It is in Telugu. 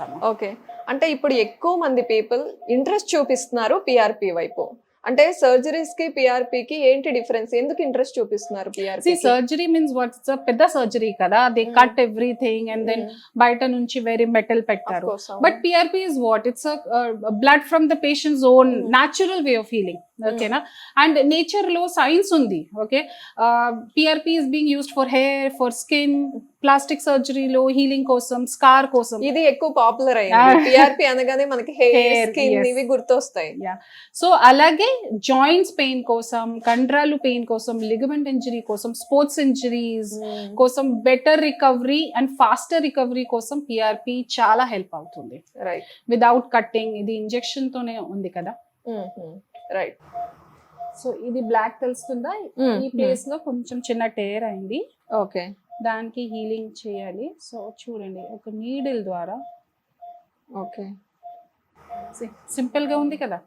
చేస్తాము. ఓకే. అంటే ఇప్పుడు ఎక్కువ మంది పీపుల్ ఇంట్రెస్ట్ చూపిస్తున్నారు పిఆర్పి వైపు. అంటే సర్జరీస్ కి పిఆర్పి కి ఏంటి డిఫరెన్స్? ఎందుకు ఇంట్రెస్ట్ చూపిస్తున్నారు పిఆర్పి? సర్జరీ మీన్స్ వాట్స్ పెద్ద సర్జరీ కదా, they cut everything and then బయట నుంచి వేరే మెటల్ పెట్టారు. But PRP is what, it's blood from the patient's own natural way of healing. ఓకేనా, అండ్ నేచర్ లో సైన్స్ ఉంది. Okay, PRP is being used for hair, for skin, plastic సర్జరీలో హీలింగ్ కోసం, స్కార్ కోసం ఇది ఎక్కువ పాపులర్ అయ్యింది. పిఆర్పి అనగానే మనకి హెయిర్, స్కిన్ ఇవి గుర్తొస్తాయి. సో అలాగే జాయింట్స్ పెయిన్ కోసం, కండరాలు పెయిన్ కోసం, లిగమెంట్ ఇంజరీ కోసం, స్పోర్ట్స్ ఇంజరీస్ కోసం, better recovery and faster recovery కోసం పిఆర్పి చాలా హెల్ప్ అవుతుంది. Right, without cutting. ఇది ఇంజెక్షన్ తోనే ఉంది కదా. రైట్. సో ఇది బ్లాక్ తెలుస్తుందా, ఈ ప్లేస్ లో కొంచెం చిన్న టేర్ అయింది. ఓకే, దానికి హీలింగ్ చేయాలి. సో చూడండి, ఒక నీడిల్ ద్వారా. ఓకే, సింపుల్ గా ఉంది కదా.